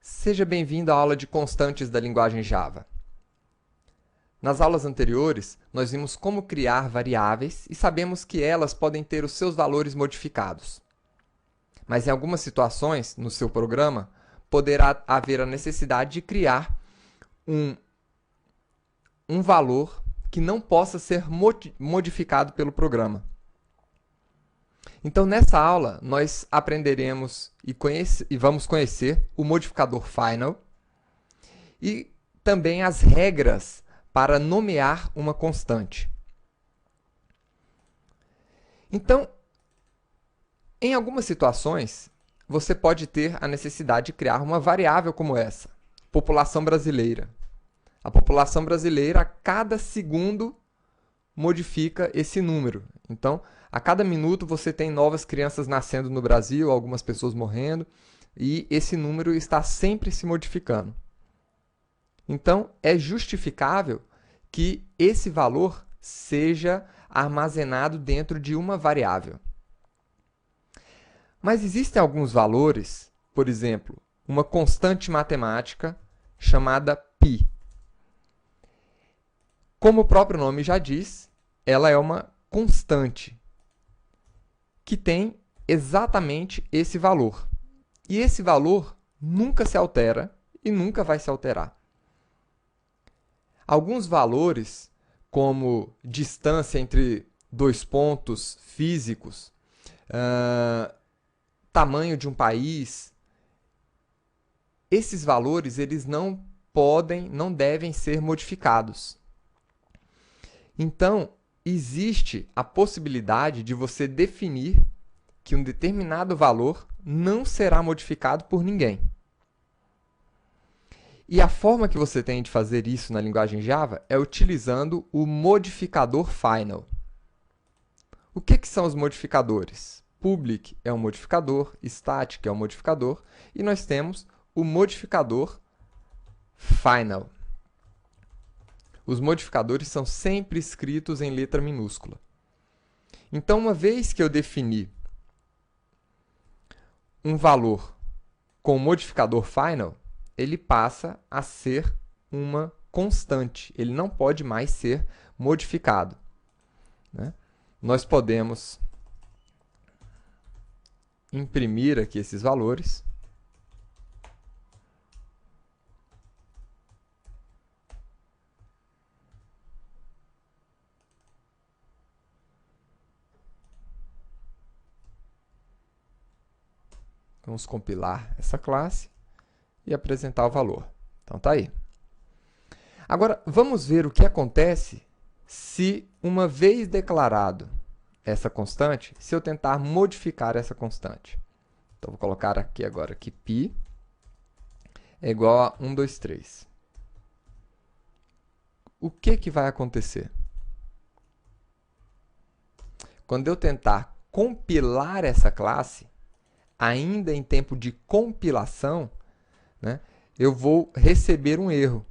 Seja bem-vindo à aula de constantes da linguagem Java. Nas aulas anteriores, nós vimos como criar variáveis e sabemos que elas podem ter os seus valores modificados. Mas em algumas situações, no seu programa, poderá haver a necessidade de criar um valor que não possa ser modificado pelo programa. Então, nessa aula, nós aprenderemos e vamos conhecer o modificador final e também as regras para nomear uma constante. Então, em algumas situações, você pode ter a necessidade de criar uma variável como essa, população brasileira. A população brasileira, a cada segundo, modifica esse número. Então, a cada minuto você tem novas crianças nascendo no Brasil, algumas pessoas morrendo, e esse número está sempre se modificando. Então, é justificável que esse valor seja armazenado dentro de uma variável. Mas existem alguns valores, por exemplo, uma constante matemática chamada π. Como o próprio nome já diz, ela é uma constante que tem exatamente esse valor. E esse valor nunca se altera e nunca vai se alterar. Alguns valores, como distância entre dois pontos físicos, tamanho de um país, esses valores eles não devem ser modificados. Então, existe a possibilidade de você definir que um determinado valor não será modificado por ninguém. E a forma que você tem de fazer isso na linguagem Java é utilizando o modificador final. O que são os modificadores? Public é um modificador, static é um modificador, e nós temos o modificador final. Os modificadores são sempre escritos em letra minúscula. Então, uma vez que eu defini um valor com o modificador final, ele passa a ser uma constante. Ele não pode mais ser modificado, né? Nós podemos imprimir aqui esses valores. Vamos compilar essa classe e apresentar o valor. Então, está aí. Agora, vamos ver o que acontece se, uma vez declarado essa constante, se eu tentar modificar essa constante. Então, vou colocar aqui agora que π é igual a 1, 2, 3. O que vai acontecer? Quando eu tentar compilar essa classe, ainda em tempo de compilação, né, eu vou receber um erro,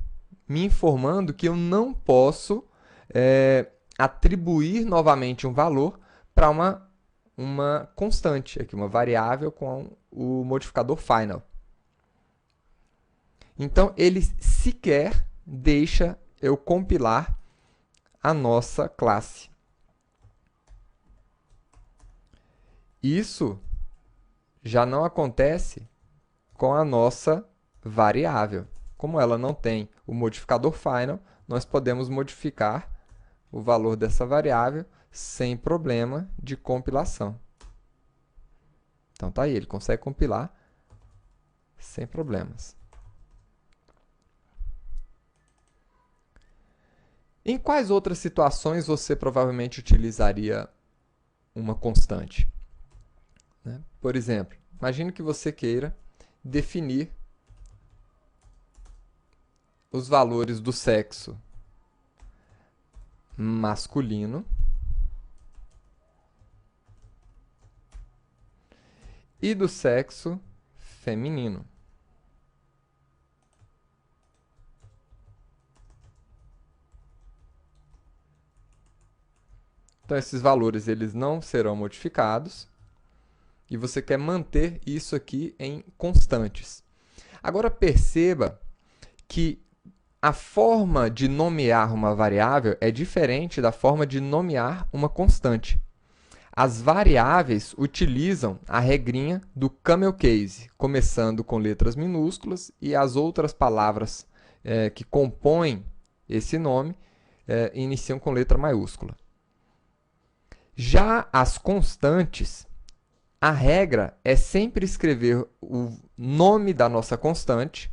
me informando que eu não posso atribuir novamente um valor para uma constante, aqui, uma variável com o modificador final. Então, ele sequer deixa eu compilar a nossa classe. Isso já não acontece com a nossa variável. Como ela não tem o modificador final, nós podemos modificar o valor dessa variável sem problema de compilação. Então, está aí, ele consegue compilar sem problemas. Em quais outras situações você provavelmente utilizaria uma constante? Por exemplo, imagine que você queira definir os valores do sexo masculino e do sexo feminino. Então, esses valores eles não serão modificados e você quer manter isso aqui em constantes. Agora perceba que a forma de nomear uma variável é diferente da forma de nomear uma constante. As variáveis utilizam a regrinha do camel case, começando com letras minúsculas e as outras palavras que compõem esse nome iniciam com letra maiúscula. Já as constantes, a regra é sempre escrever o nome da nossa constante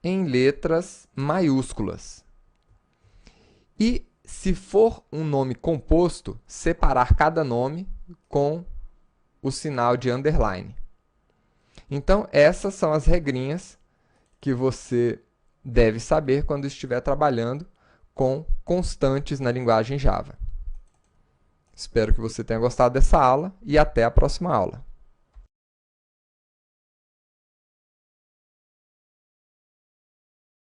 em letras maiúsculas. E, se for um nome composto, separar cada nome com o sinal de underline. Então, essas são as regrinhas que você deve saber quando estiver trabalhando com constantes na linguagem Java. Espero que você tenha gostado dessa aula e até a próxima aula.